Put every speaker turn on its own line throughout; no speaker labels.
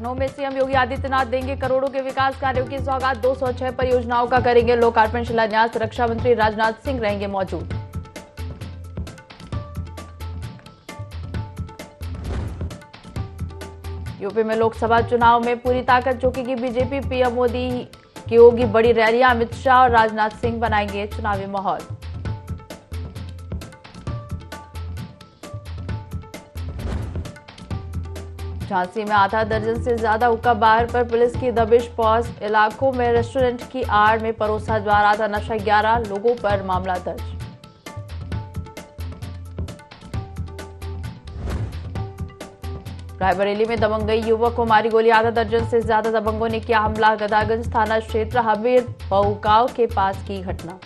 लखनऊ में सीएम योगी आदित्यनाथ देंगे करोड़ों के विकास कार्यों की सौगात। 206 परियोजनाओं का करेंगे लोकार्पण शिलान्यास। रक्षा मंत्री राजनाथ सिंह रहेंगे मौजूद। यूपी में लोकसभा चुनाव में पूरी ताकत झोंकेगी बीजेपी। पीएम मोदी की होगी बड़ी रैलियां। अमित शाह और राजनाथ सिंह बनाएंगे चुनावी माहौल। झांसी में आधा दर्जन से ज्यादा हुक्का बार पर पुलिस की दबिश। पॉस इलाकों में रेस्टोरेंट की आड़ में परोसा जा रहा था नशा। 11 लोगों पर मामला दर्ज। रायबरेली में दबंगई युवक को मारी गोली। आधा दर्जन से ज्यादा दबंगों ने किया हमला। गदागंज थाना क्षेत्र हबीर बहुगांव के पास की घटना।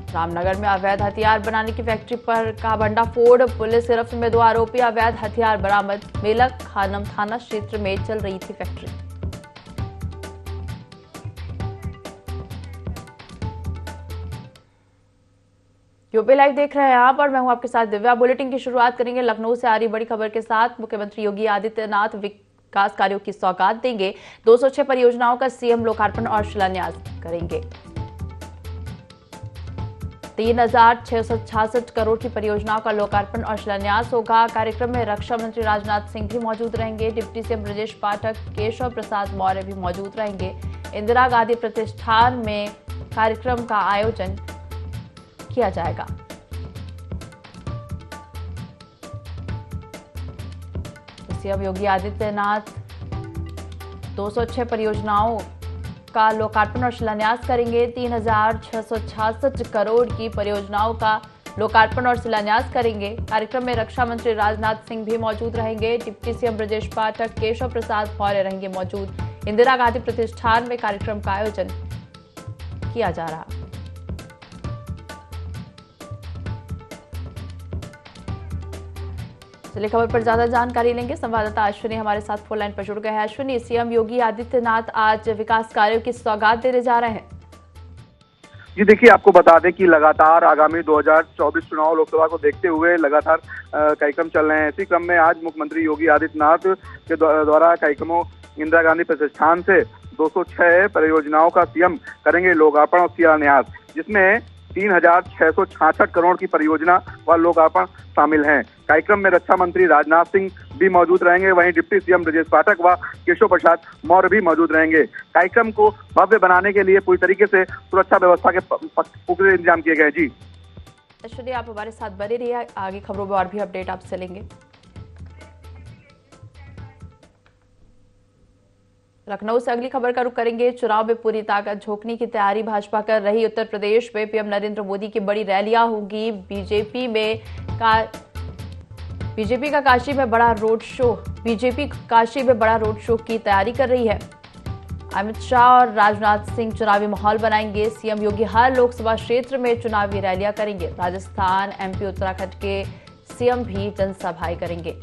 रामनगर में अवैध हथियार बनाने की फैक्ट्री पर का भंडाफोड़। पुलिस गिरफ्त में 2 आरोपी। अवैध हथियार बरामद। मेलक खानम थाना क्षेत्र में चल रही थी फैक्ट्री। यूपी लाइव देख रहे हैं आप और मैं हूं आपके साथ दिव्या। बुलेटिन की शुरुआत करेंगे लखनऊ से आ रही बड़ी खबर के साथ। मुख्यमंत्री योगी आदित्यनाथ विकास कार्यों की सौगात देंगे। 206 परियोजनाओं का सीएम लोकार्पण और शिलान्यास करेंगे। 3666 करोड़ की परियोजनाओं का लोकार्पण और शिलान्यास होगा। कार्यक्रम में रक्षा मंत्री राजनाथ सिंह भी मौजूद रहेंगे। डिप्टी सीएम ब्रजेश पाठक, केशव प्रसाद मौर्य भी मौजूद रहेंगे। इंदिरा गांधी प्रतिष्ठान में कार्यक्रम का आयोजन किया जाएगा। सीएम योगी आदित्यनाथ 206 परियोजनाओं का लोकार्पण और शिलान्यास करेंगे। 3666 करोड़ की परियोजनाओं का लोकार्पण और शिलान्यास करेंगे। कार्यक्रम में रक्षा मंत्री राजनाथ सिंह भी मौजूद रहेंगे। डिप्टी सीएम ब्रजेश पाठक, केशव प्रसाद मौर्य रहेंगे मौजूद। इंदिरा गांधी प्रतिष्ठान में कार्यक्रम का आयोजन किया जा रहा। चलिए खबर पर ज्यादा जानकारी लेंगे। संवाददाता अश्विनी हमारे साथ फोन लाइन पर जुड़ गए हैं। अश्विनी, सीएम योगी आदित्यनाथ आज विकास कार्यों की सौगात देने जा रहे हैं।
जी देखिए, आपको बता दें कि लगातार आगामी 2024 चुनाव लोकसभा को देखते हुए लगातार कार्यक्रम चल रहे हैं। इसी क्रम में आज मुख्यमंत्री योगी आदित्यनाथ के द्वारा कार्यक्रमों इंदिरा गांधी प्रतिष्ठान से 206 परियोजनाओं का सीएम करेंगे लोकार्पण और शिलान्यास, जिसमें 3666 करोड़ की परियोजना व लोकार्पण शामिल हैं। कार्यक्रम में रक्षा मंत्री राजनाथ सिंह भी मौजूद रहेंगे। वहीं डिप्टी सीएम ब्रजेश पाठक व केशव प्रसाद मौर्य भी मौजूद रहेंगे। कार्यक्रम को भव्य बनाने के लिए पूरी तरीके से सुरक्षा व्यवस्था के पुख्ते इंतजाम किए गए। जी
अश्विनी, आप हमारे साथ बने रहिए, आगे खबरों में और भी अपडेट आपसे लेंगे। लखनऊ से अगली खबर का रुख करेंगे। चुनाव में पूरी ताकत झोंकने की तैयारी भाजपा कर रही। उत्तर प्रदेश में पीएम नरेंद्र मोदी की बड़ी रैलियां होंगी। बीजेपी काशी में बड़ा रोड शो की तैयारी कर रही है। अमित शाह और राजनाथ सिंह चुनावी माहौल बनाएंगे। सीएम योगी हर लोकसभा क्षेत्र में चुनावी रैलियां करेंगे। राजस्थान, एमपी, उत्तराखंड के सीएम भी जनसभाएं करेंगे।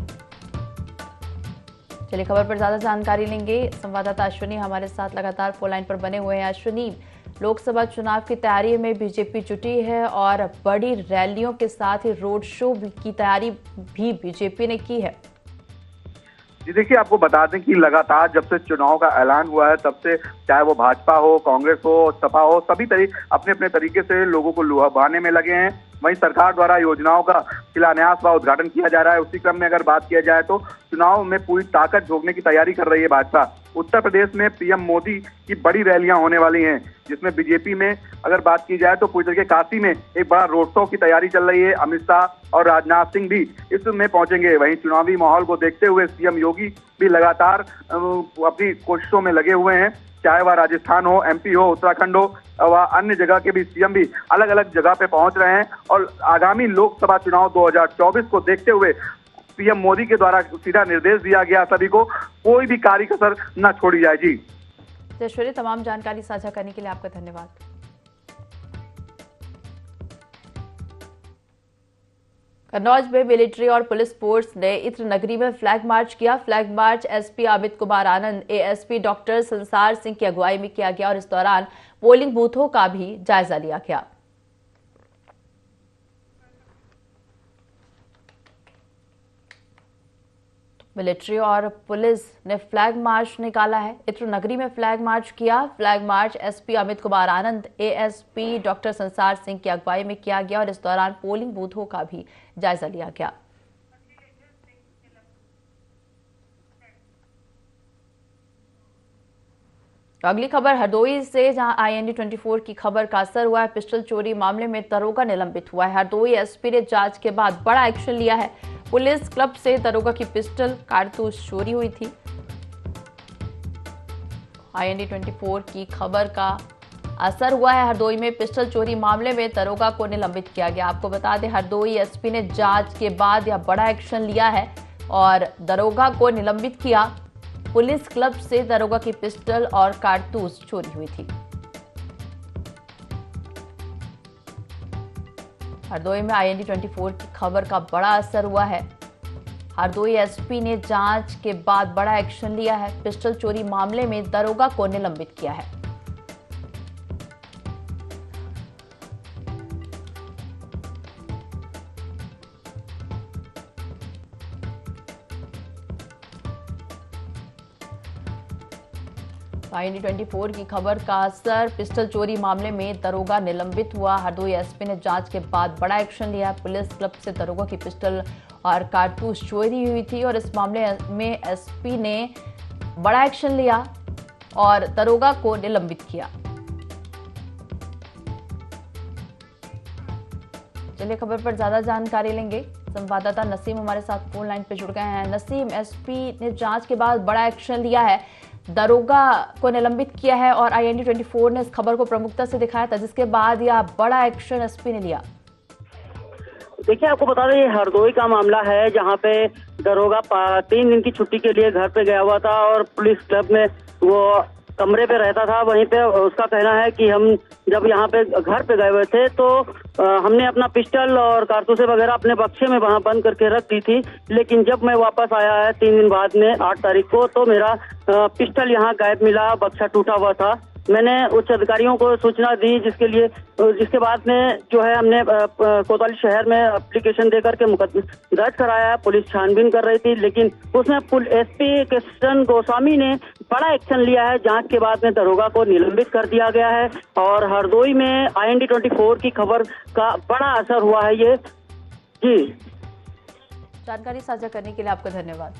चलिए खबर पर ज्यादा जानकारी लेंगे। संवाददाता अश्विनी हमारे साथ लगातार फोन लाइन पर बने हुए हैं। अश्विनी, लोकसभा चुनाव की तैयारी में बीजेपी जुटी है और बड़ी रैलियों के साथ ही रोड शो की तैयारी भी बीजेपी ने की है।
जी देखिए, आपको बता दें कि लगातार जब से चुनाव का ऐलान हुआ है तब से चाहे वो भाजपा हो, कांग्रेस हो, सपा हो, सभी अपने अपने तरीके से लोगों को लुभाने में लगे हैं। वहीं सरकार द्वारा योजनाओं का शिलान्यास व उद्घाटन किया जा रहा है। उसी क्रम में अगर बात किया जाए तो चुनाव में पूरी ताकत झोंकने की तैयारी कर रही है भाजपा। उत्तर प्रदेश में पीएम मोदी की बड़ी रैलियां होने वाली हैं, जिसमें बीजेपी में अगर बात की जाए तो पूरी तरीके काशी में एक बड़ा रोड शो की तैयारी चल रही है। अमित शाह और राजनाथ सिंह भी इसमें पहुंचेंगे। वहीं चुनावी माहौल को देखते हुए सीएम योगी भी लगातार अपनी कोशिशों में लगे हुए हैं। चाहे वह राजस्थान हो, एमपी हो, उत्तराखंड हो व अन्य जगह के भी सीएम भी अलग अलग जगह पे पहुंच रहे हैं। और आगामी लोकसभा चुनाव 2024 को देखते हुए पीएम मोदी के द्वारा सीधा निर्देश दिया गया सभी को कोई भी कार्य कसर न छोड़ी जाए। जी
जयश्वरी, तमाम जानकारी साझा करने के लिए आपका धन्यवाद। कन्नौज में मिलिट्री और पुलिस फोर्स ने इत्र नगरी में फ्लैग मार्च किया। Flag march SP Amit Kumar Anand, ASP doctor Sansar Singh की अगुवाई में किया गया और इस दौरान पोलिंग बूथों का भी जायजा लिया गया। मिलिट्री और पुलिस ने फ्लैग मार्च निकाला है। इत्र नगरी में फ्लैग मार्च किया। Flag march SP Amit Kumar Anand, ASP doctor Sansar Singh की अगुवाई में किया गया और इस दौरान पोलिंग बूथों का भी जायजा लिया गया। तो अगली खबर हरदोई से, जहां IND 24 की खबर का असर हुआ है। पिस्टल चोरी मामले में दरोगा निलंबित हुआ है। हरदोई एसपी ने जांच के बाद बड़ा एक्शन लिया है। पुलिस क्लब से दरोगा की पिस्टल कारतूस चोरी हुई थी। IND 24 की खबर का असर हुआ है। हरदोई में पिस्टल चोरी मामले में दरोगा को निलंबित किया गया। आपको बता दें, हरदोई एसपी ने जांच के बाद यह बड़ा एक्शन लिया है और दरोगा को निलंबित किया। पुलिस क्लब से दरोगा की पिस्टल और कारतूस चोरी हुई थी। हरदोई में IND 24 की खबर का बड़ा असर हुआ है। हरदोई एसपी ने जांच के बाद बड़ा एक्शन लिया है। पिस्टल चोरी मामले में दरोगा को निलंबित किया है। IND 24 की खबर का असर, पिस्टल चोरी मामले में दरोगा निलंबित हुआ। हरदोई एसपी ने जांच के बाद बड़ा एक्शन लिया। पुलिस क्लब से दरोगा की पिस्टल और कारतूस चोरी हुई थी और इस मामले में एसपी ने बड़ा एक्शन लिया और दरोगा को निलंबित किया। चलिए खबर पर ज्यादा जानकारी लेंगे। संवाददाता नसीम हमारे साथ फोन लाइन पे जुड़ गए हैं। नसीम, एसपी ने जांच के बाद बड़ा एक्शन लिया है, दरोगा को निलंबित किया है और IND 24 ने इस खबर को प्रमुखता से दिखाया था, जिसके बाद यह बड़ा एक्शन एसपी ने लिया।
देखिए, आपको बता दें, ये हरदोई का मामला है जहां पे दरोगा 3 दिन की छुट्टी के लिए घर पे गया हुआ था और पुलिस क्लब में वो कमरे पे रहता था। वहीं पे उसका कहना है कि हम जब यहाँ पे घर पे गए हुए थे तो हमने अपना पिस्टल और कारतूसे वगैरह अपने बक्से में वहां बंद करके रख दी थी, लेकिन जब मैं वापस आया है 3 दिन बाद में 8 तारीख को, तो मेरा पिस्टल यहाँ गायब मिला, बक्सा टूटा हुआ था। मैंने उच्च अधिकारियों को सूचना दी, जिसके बाद में जो है हमने कोतवाली शहर में एप्लीकेशन देकर के मुकदमा दर्ज कराया। पुलिस छानबीन कर रही थी, लेकिन उसमें एसपी कृष्ण गोस्वामी ने बड़ा एक्शन लिया है। जांच के बाद में दरोगा को निलंबित कर दिया गया है और हरदोई में IND 24 की खबर का बड़ा असर हुआ है। ये जी,
जानकारी साझा करने के लिए आपका धन्यवाद।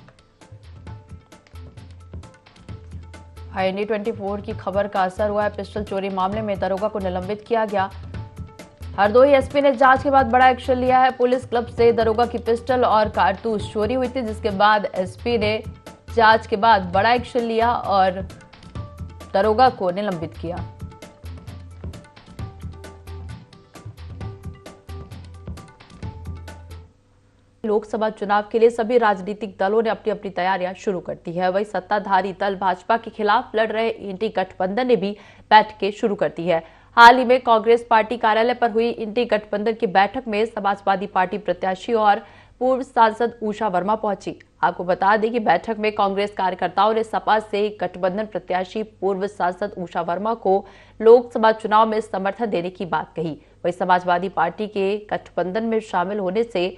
IND 24 की खबर का असर हुआ है। पिस्टल चोरी मामले में दरोगा को निलंबित किया गया। हरदोई एसपी ने जांच के बाद बड़ा एक्शन लिया है। पुलिस क्लब से दरोगा की पिस्टल और कारतूस चोरी हुई थी, जिसके बाद एसपी ने जांच के बाद बड़ा एक्शन लिया और दरोगा को निलंबित किया। लोकसभा चुनाव के लिए सभी राजनीतिक दलों ने अपनी अपनी तैयारियां शुरू कर दी है। वहीं सत्ताधारी दल भाजपा के खिलाफ लड़ रहे इंडी गठबंधन ने भी बैठकें शुरू कर दी है। हाल ही में कांग्रेस पार्टी कार्यालय पर हुई इंडी गठबंधन की बैठक में समाजवादी पार्टी प्रत्याशी और पूर्व सांसद उषा वर्मा पहुंची। आपको बता दें कि बैठक में कांग्रेस कार्यकर्ताओं ने सपा से गठबंधन प्रत्याशी पूर्व सांसद उषा वर्मा को लोकसभा चुनाव में समर्थन देने की बात कही। वहीं समाजवादी पार्टी के गठबंधन में शामिल होने से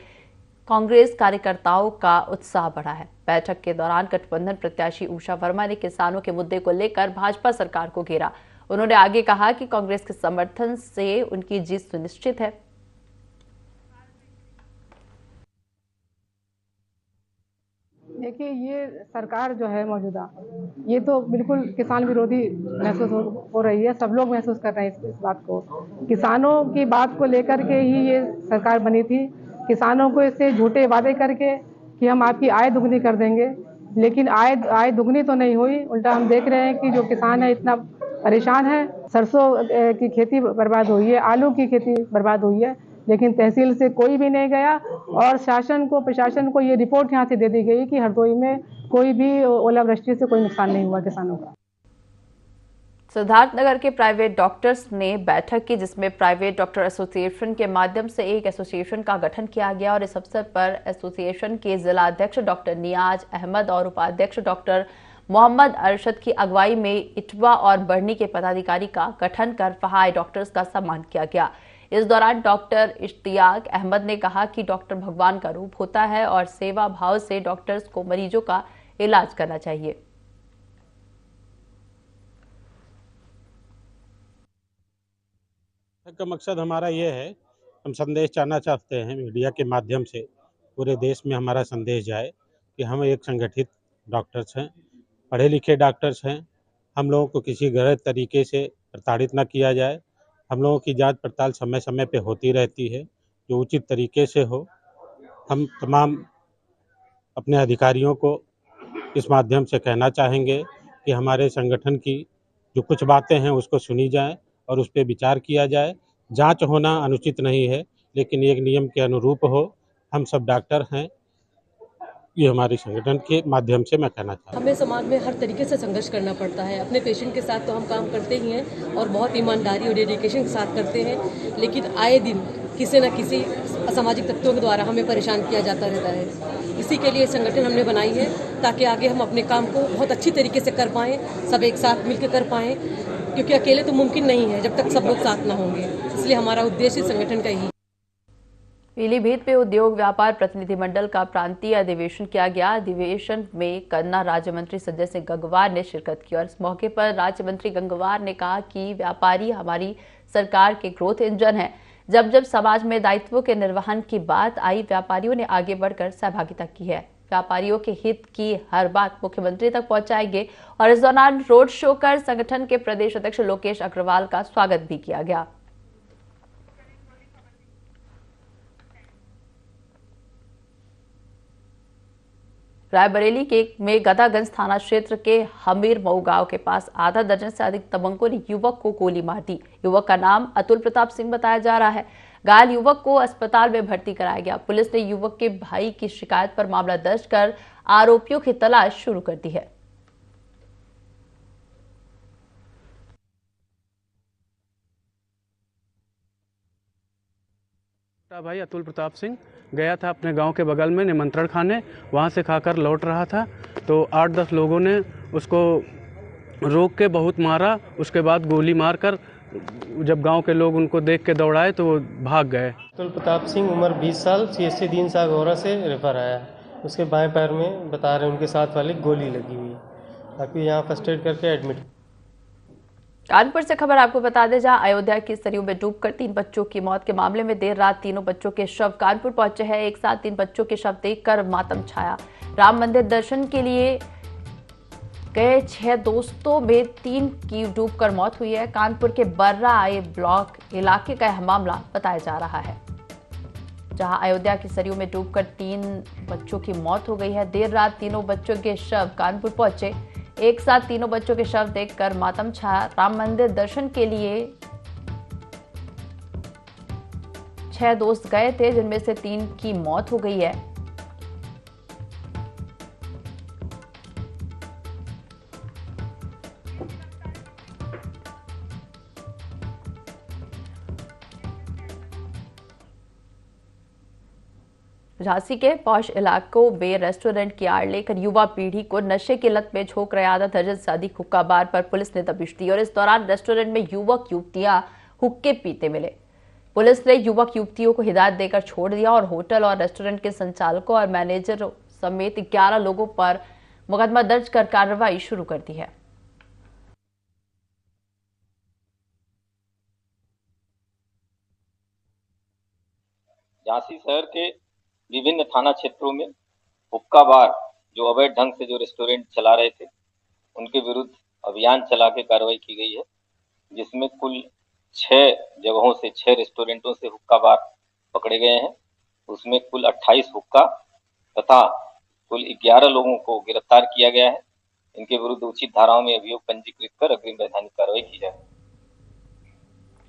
कांग्रेस कार्यकर्ताओं का उत्साह बढ़ा है। बैठक के दौरान गठबंधन प्रत्याशी उषा वर्मा ने किसानों के मुद्दे को लेकर भाजपा सरकार को घेरा। उन्होंने आगे कहा कि कांग्रेस के समर्थन से उनकी जीत सुनिश्चित है।
देखिए, ये सरकार जो है मौजूदा, ये तो बिल्कुल किसान विरोधी महसूस हो रही है। सब लोग महसूस कर रहे हैं इस बात को। किसानों की बात को लेकर के ही ये सरकार बनी थी। किसानों को इससे झूठे वादे करके कि हम आपकी आय दुगनी कर देंगे, लेकिन आय दुगनी तो नहीं हुई। उल्टा हम देख रहे हैं कि जो किसान है इतना परेशान है। सरसों की खेती बर्बाद हुई है, आलू की खेती बर्बाद हुई है, लेकिन तहसील से कोई भी नहीं गया और प्रशासन को ये रिपोर्ट यहाँ से दे दी गई कि हरदोई में कोई भी ओलावृष्टि से कोई नुकसान नहीं हुआ किसानों का।
सिद्धार्थनगर के प्राइवेट डॉक्टर्स ने बैठक की, जिसमें प्राइवेट डॉक्टर एसोसिएशन के माध्यम से एक एसोसिएशन का गठन किया गया और इस अवसर पर एसोसिएशन के जिला अध्यक्ष डॉक्टर नियाज अहमद और उपाध्यक्ष डॉक्टर मोहम्मद अरशद की अगुवाई में इटवा और बढ़नी के पदाधिकारी का गठन कर फहाय डॉक्टर्स का सम्मान किया गया। इस दौरान डॉक्टर इश्तियाक अहमद ने कहा कि डॉक्टर भगवान का रूप होता है और सेवा भाव से डॉक्टर्स को मरीजों का इलाज करना चाहिए।
का मकसद हमारा ये है, हम संदेश जाना चाहते हैं मीडिया के माध्यम से पूरे देश में हमारा संदेश जाए कि हम एक संगठित डॉक्टर्स हैं, पढ़े लिखे डॉक्टर्स हैं। हम लोगों को किसी गलत तरीके से प्रताड़ित न किया जाए। हम लोगों की जांच पड़ताल समय समय पे होती रहती है, जो उचित तरीके से हो। हम तमाम अपने अधिकारियों को इस माध्यम से कहना चाहेंगे कि हमारे संगठन की जो कुछ बातें हैं उसको सुनी जाए और उस पर विचार किया जाए। जांच होना अनुचित नहीं है, लेकिन एक नियम के अनुरूप हो। हम सब डॉक्टर हैं, ये हमारे संगठन के माध्यम से मैं कहना चाहता हूँ।
हमें समाज में हर तरीके से संघर्ष करना पड़ता है। अपने पेशेंट के साथ तो हम काम करते ही हैं और बहुत ईमानदारी और डेडिकेशन के साथ करते हैं, लेकिन आए दिन किसी न किसी असामाजिक तत्वों के द्वारा हमें परेशान किया जाता रहता है। इसी के लिए संगठन हमने बनाई है ताकि आगे हम अपने काम को बहुत अच्छी तरीके से कर पाएँ, सब एक साथ मिलकर कर पाएँ, क्योंकि अकेले तो मुमकिन नहीं है जब तक सब लोग साथ ना होंगे। इसलिए हमारा उद्देश्य संगठन का ही।
पीलीभीत में उद्योग व्यापार प्रतिनिधिमंडल का प्रांतीय अधिवेशन किया गया। अधिवेशन में गन्ना राज्य मंत्री संजय सिंह गंगवार ने शिरकत की और इस मौके पर राज्य मंत्री गंगवार ने कहा कि व्यापारी हमारी सरकार के ग्रोथ इंजन है। जब जब समाज में दायित्वों के निर्वहन की बात आई, व्यापारियों ने आगे बढ़कर सहभागिता की है। व्यापारियों के हित की हर बात मुख्यमंत्री तक पहुंचाएंगे और इस दौरान रोड शो कर संगठन के प्रदेश अध्यक्ष लोकेश अग्रवाल का स्वागत भी किया गया। रायबरेली के में गदागंज थाना क्षेत्र के हमीर मऊ गांव के पास आधा दर्जन से अधिक दबंगों ने युवक को गोली मार दी। युवक का नाम अतुल प्रताप सिंह बताया जा रहा है। घायल युवक को अस्पताल में भर्ती कराया गया। पुलिस ने युवक के भाई की शिकायत पर मामला दर्ज कर आरोपियों की तलाश शुरू कर दी है।
भाई अतुल प्रताप सिंह गया था अपने गांव के बगल में निमंत्रण खाने, वहां से खाकर लौट रहा था तो 8-10 लोगों ने उसको रोक के बहुत मारा। उसके बाद गोली मारकर जब गांव के लोग उनको देख के दौड़ाए तो वो भाग गए।
अतुल प्रताप सिंह उम्र 20 साल, CSC दीन साहब गौरा से रेफर आया। उसके बाएं पैर में बता रहे उनके साथ वाले गोली लगी हुई है। बाकी यहाँ फर्स्ट एड करके एडमिट।
कानपुर से खबर आपको बता दें, जहां अयोध्या की सरयू में डूबकर 3 बच्चों की मौत के मामले में देर रात तीनों बच्चों के शव कानपुर पहुंचे हैं। एक साथ 3 बच्चों के शव देखकर मातम छाया। राम मंदिर दर्शन के लिए गए 6 दोस्तों में 3 की डूबकर मौत हुई है। कानपुर के बर्रा आई ब्लॉक इलाके का यह मामला बताया जा रहा है, जहां अयोध्या की सरयू में डूबकर 3 बच्चों की मौत हो गई है। देर रात तीनों बच्चों के शव कानपुर पहुंचे। एक साथ तीनों बच्चों के शव देखकर मातम छाया। राम मंदिर दर्शन के लिए 6 दोस्त गए थे, जिनमें से 3 की मौत हो गई है। झांसी के पौष इलाकों में रेस्टोरेंट की आड़ लेकर युवा पीढ़ी को नशे की लत में झोंक रहे आधा दर्जन से अधिक हुक्का बार पर पुलिस ने दबिश दी और इस दौरान रेस्टोरेंट में युवक युवतियां हुक्के पीते मिले। पुलिस ने युवक युवतियों को हिदायत देकर छोड़ दिया और होटल और रेस्टोरेंट के संचालकों और मैनेजर समेत 11 लोगों पर मुकदमा दर्ज कर कार्रवाई शुरू कर दी है।
झांसी शहर के विभिन्न थाना क्षेत्रों में हुक्का बार जो अवैध ढंग से जो रेस्टोरेंट चला रहे थे, उनके विरुद्ध अभियान चला के कार्रवाई की गई है, जिसमें कुल 6 जगहों से 6 रेस्टोरेंटों से हुक्का बार पकड़े गए हैं। उसमें कुल 28 हुक्का तथा कुल 11 लोगों को गिरफ्तार किया गया है। इनके विरुद्ध उचित धाराओं में अभियोग पंजीकृत कर अग्रिम वैधानिक कार्रवाई की जाए।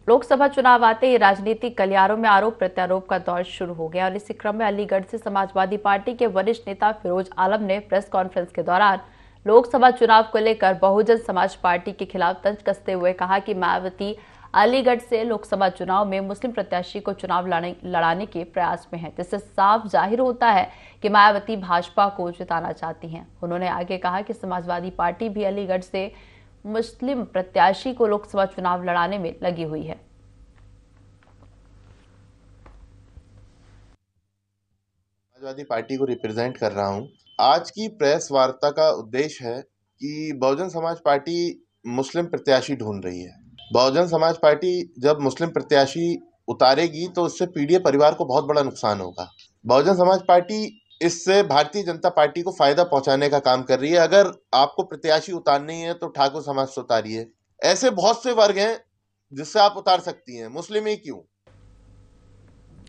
लोकसभा चुनाव आते ही राजनीतिक गलियारों में आरोप प्रत्यारोप का दौर शुरू हो गया और इसी क्रम में अलीगढ़ से समाजवादी पार्टी के वरिष्ठ नेता फिरोज आलम ने प्रेस कॉन्फ्रेंस के दौरान लोकसभा चुनाव को लेकर बहुजन समाज पार्टी के खिलाफ तंज कसते हुए कहा कि मायावती अलीगढ़ से लोकसभा चुनाव में मुस्लिम प्रत्याशी को चुनाव लड़ाने के प्रयास में है, जिससे साफ जाहिर होता है कि मायावती भाजपा को जिताना चाहती हैं। उन्होंने आगे कहा कि समाजवादी पार्टी भी अलीगढ़ से मुस्लिम प्रत्याशी को लोकसभा चुनाव लड़ाने में लगी हुई है।
समाजवादी पार्टी को रिप्रेजेंट कर रहा हूं। आज की प्रेस वार्ता का उद्देश्य है कि बहुजन समाज पार्टी मुस्लिम प्रत्याशी ढूंढ रही है। बहुजन समाज पार्टी जब मुस्लिम प्रत्याशी उतारेगी तो उससे पीडीए परिवार को बहुत बड़ा नुकसान होगा। बहुजन समाज पार्टी इससे भारतीय जनता पार्टी को फायदा पहुंचाने का काम कर रही है। अगर आपको प्रत्याशी उतारनी है तो ठाकुर समाज से उतारिए। ऐसे बहुत से वर्ग हैं जिससे आप उतार सकती हैं, मुस्लिम ही क्यों।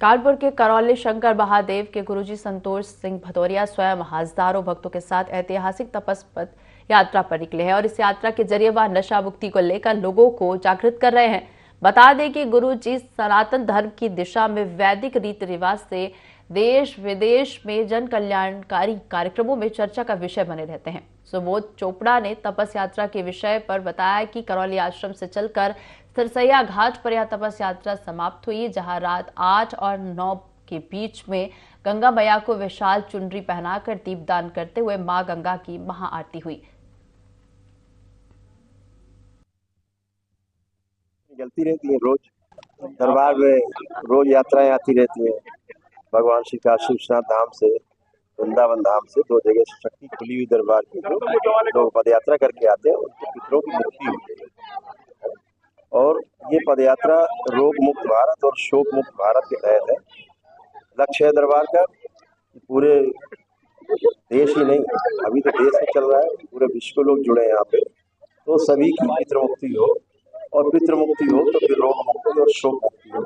कानपुर के करौली शंकर महादेव के गुरुजी संतोष सिंह भदौरिया स्वयं हजारों भक्तों के साथ ऐतिहासिक तपस्पद यात्रा पर निकले हैं और इस यात्रा के जरिए वह नशा मुक्ति को लेकर लोगों को जागृत कर रहे हैं। बता दें कि गुरुजी सनातन धर्म की दिशा में वैदिक रीति रिवाज से देश विदेश में जन कल्याणकारी कार्यक्रमों में चर्चा का विषय बने रहते हैं। सुबोध चोपड़ा ने तपस यात्रा के विषय पर बताया कि करौली आश्रम से चलकर सरसैया घाट पर यह तपस यात्रा समाप्त हुई, जहां रात 8 और 9 के बीच में गंगा मैया को विशाल चुनरी पहनाकर दीपदान करते हुए मां गंगा की महाआरती हुई।
चलती रहती है, रोज दरबार में रोज यात्राएं आती रहती हैं। भगवान श्री काशी विश्वनाथ धाम से वृंदावन धाम से 2 जगह से शक्ति खुली हुई दरबार की लोग पद यात्रा करके आते हैं, उनके पितरों की मुक्ति होती है। और ये पद यात्रा रोग मुक्त भारत और शोक मुक्त भारत के तहत है। लक्ष्य है दरबार का पूरे देश ही नहीं, अभी तो देश में चल रहा है, पूरे विश्व के लोग जुड़े हैं यहाँ पे, तो सभी की पितृ मुक्ति हो, और पितृ मुक्ति हो तो फिर रोग मुक्ति और शोक मुक्ति हो,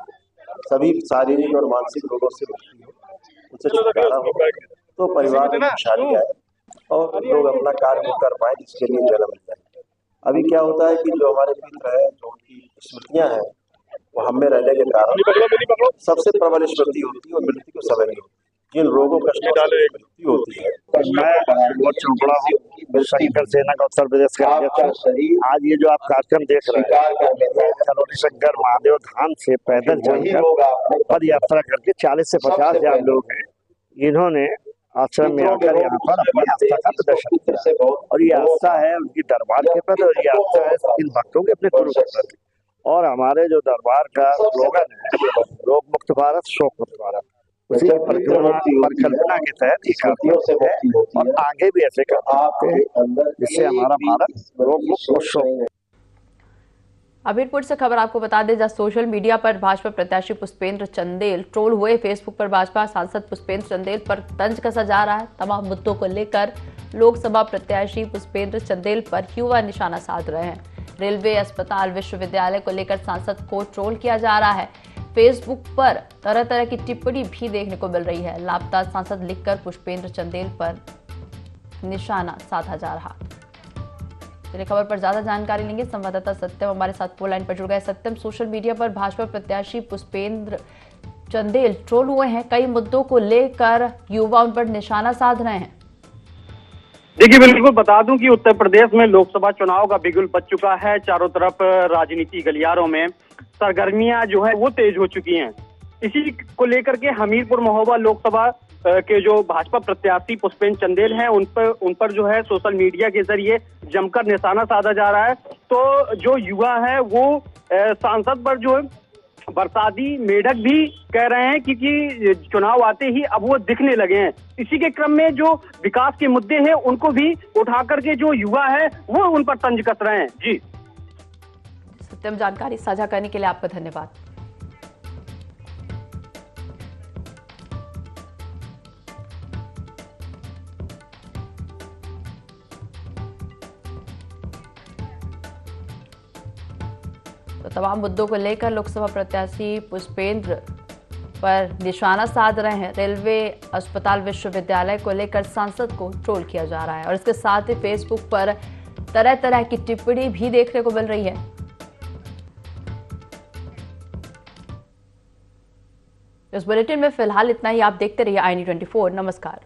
सभी शारीरिक और मानसिक रोगों से मुक्ति हो, उनसे छुटकारा हो, तो परिवार में खुशहाली आए और लोग अपना कार्य कर पाए जिसके लिए जन्म लिया। अभी क्या होता है कि जो हमारे पितर है, जो उनकी स्मृतियां हैं, वो हम में रहने के कारण सबसे प्रबल स्मृति होती है और मृत्यु को समय नहीं होती। जिन रोगों कष्टों से मृत्यु होती है।
मैं सुबोध चोपड़ा हूँ, शंकर सेना का उत्तर प्रदेश का अध्यक्ष। आज ये जो आप कार्यक्रम देख रहे हैं, करौली शंकर महादेव धाम से पैदल चलकर पद यात्रा करके 40 से 50 हजार लोग हैं, इन्होंने आश्रम में आकर यहाँ पर अपनी आस्था का प्रदर्शन किया। और ये आस्था है उनकी दरबार के प्रति, और ये आस्था है इन भक्तों के अपने गुरु के प्रति। और हमारे जो दरबार का स्लोगन है, रोग मुक्त भारत शोक मुक्त भारत, उसी परिकल्पना के तहत ये कार्यक्रम है और आगे भी ऐसे करते हैं जिससे हमारा भारत रोग मुक्त और शोक।
अमीरपुर से खबर आपको बता दें, जहां सोशल मीडिया पर भाजपा प्रत्याशी पुष्पेंद्र चंदेल ट्रोल हुए। फेसबुक पर भाजपा सांसद पुष्पेंद्र चंदेल पर तंज कसा जा रहा है। तमाम मुद्दों को लेकर लोकसभा प्रत्याशी पुष्पेंद्र चंदेल पर युवा निशाना साध रहे हैं। रेलवे, अस्पताल, विश्वविद्यालय को लेकर सांसद को ट्रोल किया जा रहा है। फेसबुक पर तरह तरह की टिप्पणी भी देखने को मिल रही है। लापता सांसद लिखकर पुष्पेंद्र चंदेल पर निशाना साधा जा रहा। चलिए खबर पर ज्यादा जानकारी लेंगे, संवाददाता सत्यम हमारे साथ फोन लाइन पर जुड़ गए। सत्यम, सोशल मीडिया पर भाजपा प्रत्याशी पुष्पेंद्र चंदेल ट्रोल हुए हैं, कई मुद्दों को लेकर युवा उन पर निशाना साध रहे हैं।
देखिए, बिल्कुल बता दूं कि उत्तर प्रदेश में लोकसभा चुनाव का बिगुल बज चुका है। चारों तरफ राजनीति गलियारों में सरगर्मियां जो है वो तेज हो चुकी हैं। इसी को लेकर के हमीरपुर महोबा लोकसभा के जो भाजपा प्रत्याशी पुष्पेंद्र चंदेल हैं, उन पर जो है सोशल मीडिया के जरिए जमकर निशाना साधा जा रहा है। तो जो युवा है वो सांसद पर जो बरसाती मेढक भी कह रहे हैं, क्योंकि चुनाव आते ही अब वो दिखने लगे हैं। इसी के क्रम में जो विकास के मुद्दे हैं उनको भी उठा करके जो युवा है वो उन पर तंज कस रहे हैं। जी
सत्यम, जानकारी साझा करने के लिए आपका धन्यवाद। तो तमाम मुद्दों को लेकर लोकसभा प्रत्याशी पुष्पेंद्र पर निशाना साध रहे हैं। रेलवे, अस्पताल, विश्वविद्यालय को लेकर सांसद को ट्रोल किया जा रहा है और इसके साथ ही फेसबुक पर तरह तरह की टिप्पणी भी देखने को मिल रही है। इस बुलेटिन में फिलहाल इतना ही। आप देखते रहिए i24। नमस्कार।